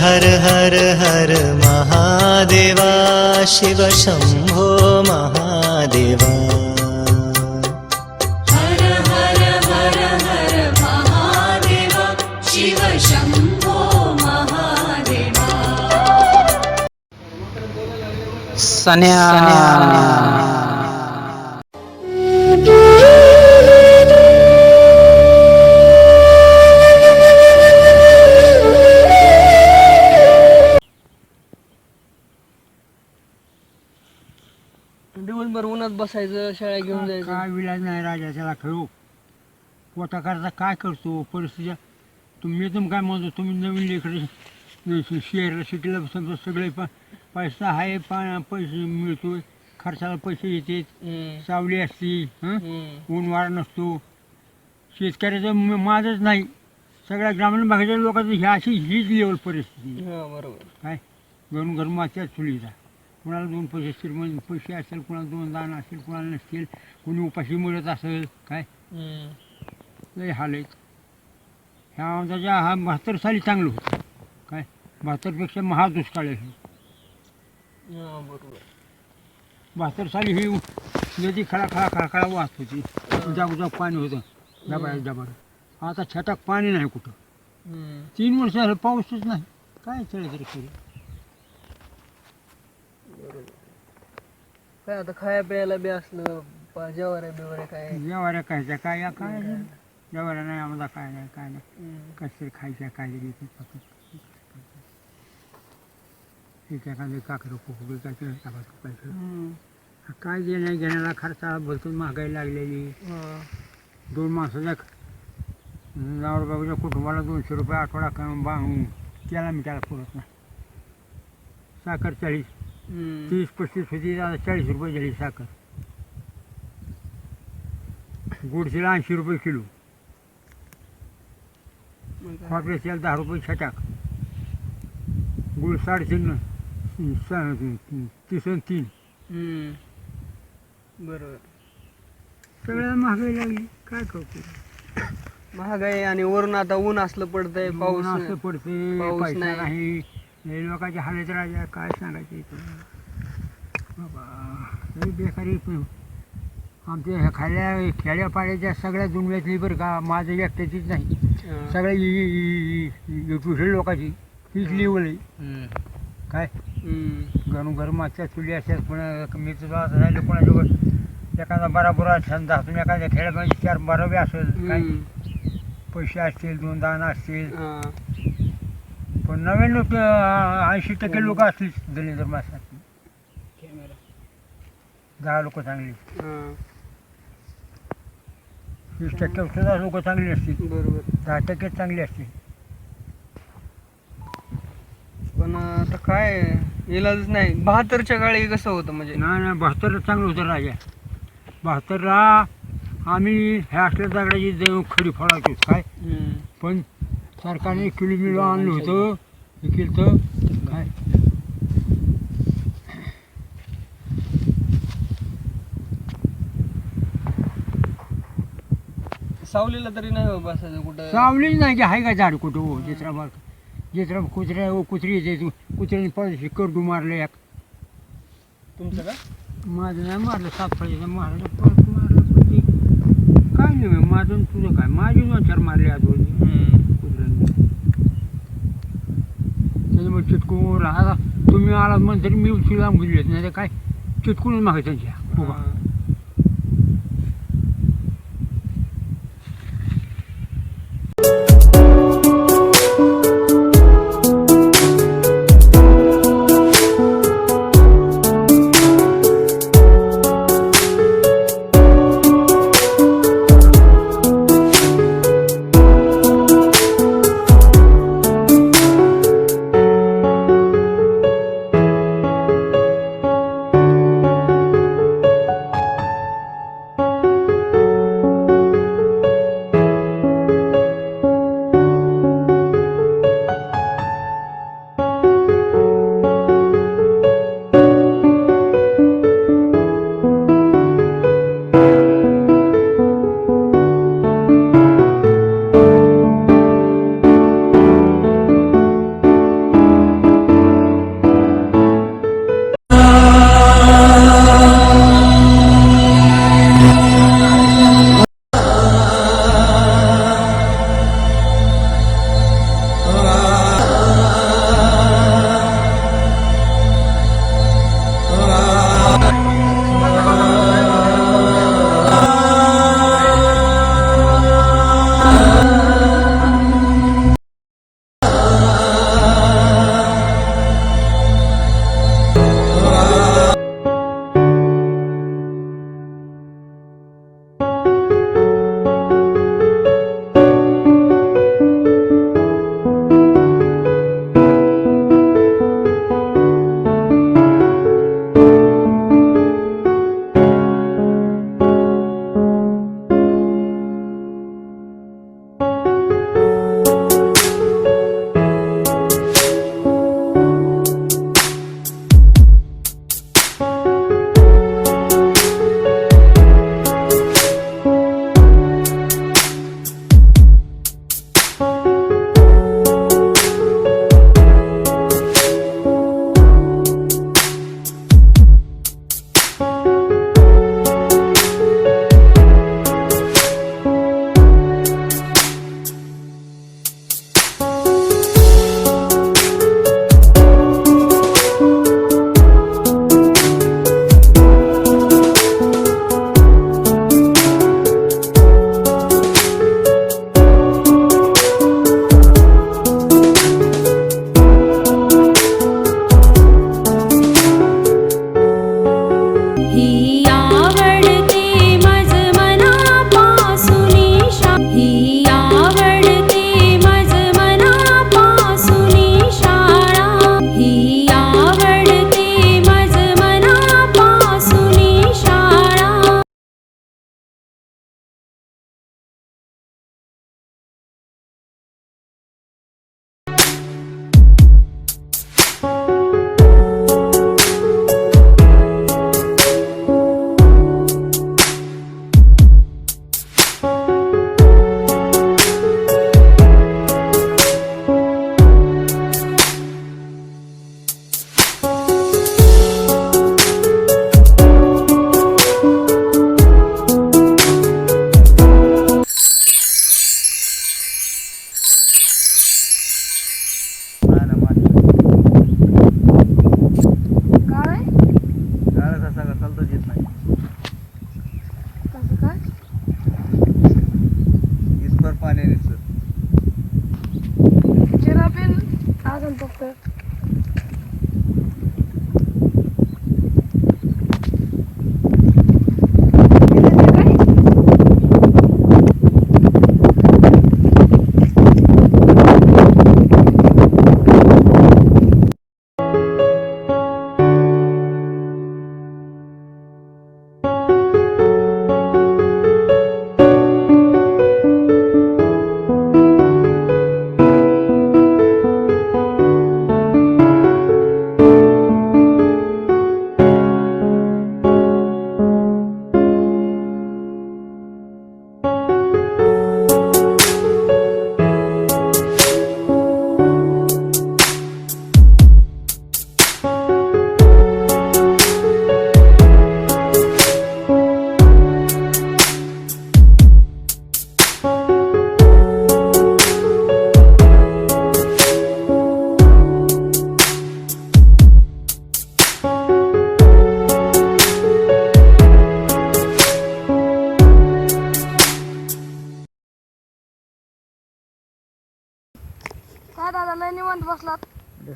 हर हर हर महादेवा शिव शंभो महादेवा हर हर हर हर महादेवा शिव शंभो महादेवा सन्या दिवसभर उन्हात बसायचं, शेळ्या घेऊन जायचं. काय विलाज नाही राजा, त्याला खेळू पोटा करता काय करतो परिस्थिती. तुम्ही तुम्ही काय म्हणतो, तुम्ही नवीन लेकडे शहर सिटीला समजा सगळे पैसा आहे, पैसे मिळतो, खर्चाला पैसे येते, सावली असती, ऊन वारा नसतो. शेतकऱ्याचं माझंच नाही, सगळ्या ग्रामीण भागाच्या लोकांचं ही अशी हीच लेवल परिस्थिती. बरोबर. काय घरून घर मागच्या चुलीचा, कुणाला दोन पैसे श्रीमंत पैसे असेल, कुणाला दोन दान असेल, कुणाला नसतील, कुणी उपाशी मिळत असेल. काय लय हाल आहेत. ह्या आमच्या हा 72 साली चांगलं होतं. काय 72पेक्षा महादुष्काळ आहे. बरोबर. 72 साली ही नदी खळा वाहत होती, जागोजाग पाणी होतं, डबा. आता छटाक पाणी नाही कुठं. 3 वर्ष झालं पाऊसच नाही. काय चढ तरी खरी. काय आता खाया प्यायला बी असलं, जेवाऱ्या बिवाऱ्या काय जेवाऱ्या खायच्या काय जेवाऱ्या नाही आम्हाला, काय नाही कसं तरी खायच्या, काय तरी एखादं काकडं कुकडं काय टाकायचं. काय देण्या घेण्याला खर्चा भरपूर महागाई लागलेली. 2 माणसाच्या नवरा कुटुंबाला 200 रुपये आठवडा त्याला मी त्याला पुरत नाही. साखर 40, 30-35 होती, आता 40 रुपये झाली साखर. गुडशीला 80 रुपये किलो, खोबऱ्याला 10 रुपये छटाक, गुळ 3.5 बरोबर. सगळ्या महागाई लागली. काय करतो, महागाई आणि वरून आता ऊन असलं पडतंय, पाऊस असं पडते, पाऊस पैसा नाही. नाही. हे लोकांचे हालत राजा, काय सांगायचं इथं बाबा. लई बेकारी. आमच्या ह्या खेड्यापाड्याच्या सगळ्या दुनियातली बरं का, माझं एकट्याचीच नाही, सगळ्या दुसऱ्या लोकांची हीच लेवल आहे. काय घर मागच्या चुली असेल, कोणा मी तुला राहिलं कोणाजवळ एखादा बराबरा छंद असून, एखाद्या खेड्यामध्ये 4 बरोबी असेल, काय पैसे असतील, 2 दान असतील, पण 90-80% लोक असतील दलिंदर मासात. 10 लोक चांगली, 20% सुद्धा लोक चांगली असतील. बरोबर. 10% चांगली असतील. पण आता काय इलाजच नाही. 72च्या काळी कसं होतं म्हणजे? नाही 72 चांगलं होतं राजा. 72ला आम्ही ह्या असल्या दगडाची देव खडी फोडायचो. काय पण सरकारने किलोमीटर आणलं होतं, हे केलं तर काय. सावलीला तरी नाही बसायचं कुठं. सावलीच नाही की, आहे का झाड कुठं हो. जित्रा कुत्री येते, कुत्र्याने पळशी करडू मारलं एक. तुमचं का? माझं नाही मारलं, सापळीचं मारलं, परत मारलं. पण ते काय नाही माझं तुझं काय, माझी 2-4 मारले आजोबा कुत्र्याने. त्याच्यामुळे चिटकून राहा. तुम्ही आलात म्हणून तरी मी उचलून बुजलेत, नाही तर काय चिटकूनच मागे त्यांच्या उभा.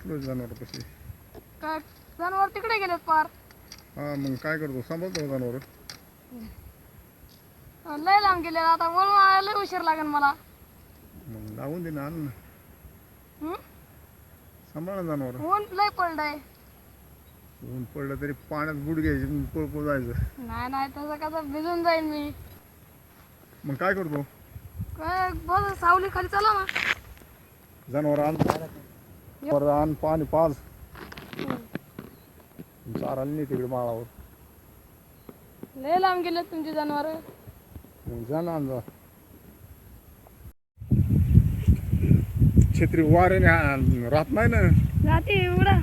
तुला जनावर कशी काय जनावर तिकडे गेलेत पार. हा मग काय करतो सांभाळतो जनावर लय लांब गेले आता बोलून लय उशीर लागेल मला. मग लावून दे ना आण ना हं? सांभाळ ना जनावर ऊन लय पडलंय. ऊन पडलं तरी पाण्यात बुड घ्यायची पळ जायचं नाही नाही तसं कसं भिजून जाईल मी. मग काय करतो काय बस सावली खाली चला ना. जनावर आण बरं आण पाणी पाज चारायला नाही तिकडे माळावर लय लांब गेले तुमची जनावर. मग जा ना आण जा छत्री वाऱ्याने राहत नाही ना जाते एवढा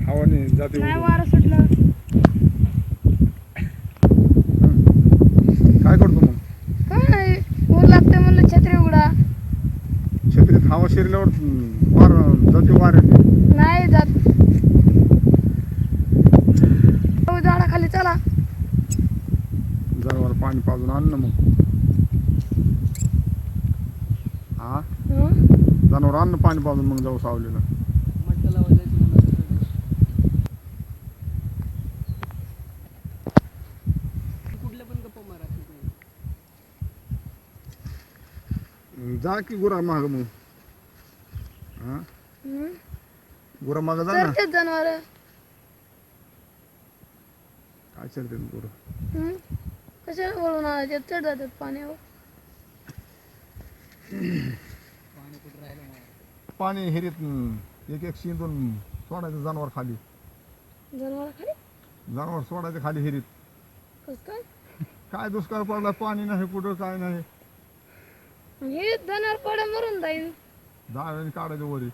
हवाने जाते नाही उडून. वारं सुटलं. काय करतो मग काय नाही ऊन लागते म्हणलं छत्री उघडा. छत्रीत हवा शिरल्यावर वार जाते वाऱ्याने नाही जात. झाडाखाली चला. जनावर पाणी पाजून आण ना मग हा हं? जनावर आण ना पाणी पाजून मग जाऊ सावलीला मटका लावायला जायचं मला. कुठल्या पण गप्पा मारा तिकडे. जा की गुरा माग मग हा हं? गुरा माग जा ना चरतेच जनावर. काय चलते गुरं कशाला बोलून आणायचे चढ जातात पाण्यावर. पाणी कुठं राहिलं मला. पाणी हिरीत एक शिंदून सोडायचं जनावर खाली जनावराखाली जनावर सोडायचं खाली हिरीत कस काय. काय दुष्काळ पडला पाणी नाही कुठं काय नाही हे जनावर पडे मरून जाईल. दाव्याने काढायचं वरी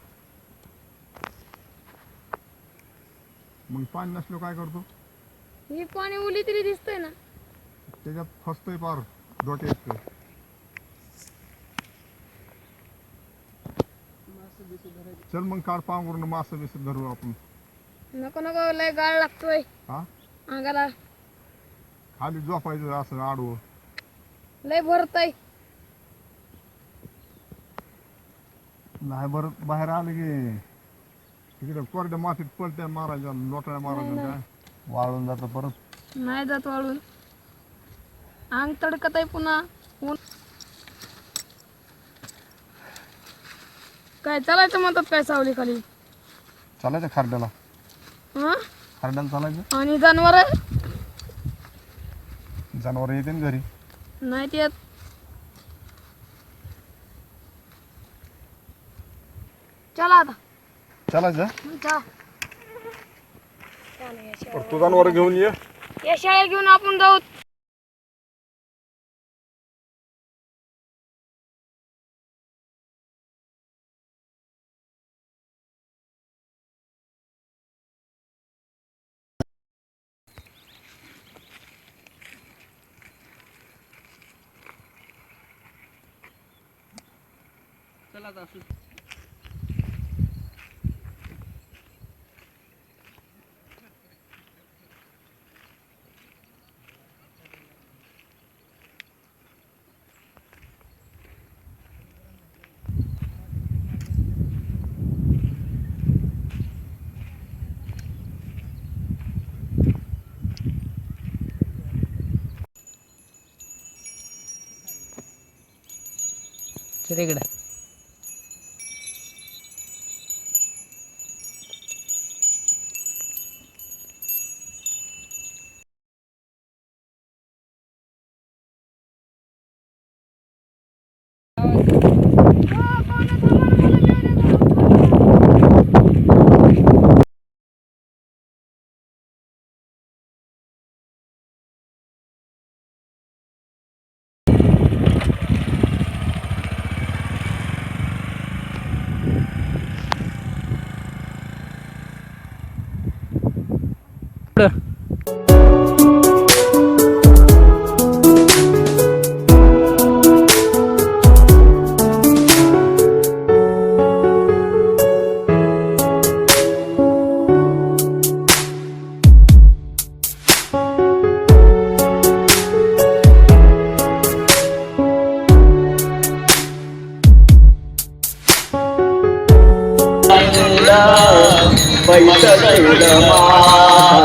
मग पाणी नसलं काय करतो ही पाणी उली तरी दिसतंय ना. त्याच्यात फसतोय पार डोटे येतोय मासं बिसं धरायचं. चल मग काढ पांघरून मासं बिसं धरू आपण नको नको लय गाळ लागतोय हा अंगाला. खाली झोपायचं असं आडवं लय भरतय. नाही बरं बाहेर आलं की तिकडे कोरड्या मातीत पलट्या मारायच्या लोटाळ्या मारायच्या काय वाळून जातं परत नाही जात वाळून. अंग तडकत आहे पुन्हा. ऊन काय चालायचं म्हणतात काय सावली खाली. चालायचं खारड्याला हा खारड्याला चालायचं आणि जनावर जनावर येते ना घरी नाहीत येत. चला आता चालायचं चला. तू जनावर घेऊन ये या शाळेत घेऊन आपण जाऊ. चला आता असू. चल इकडे. ला शरण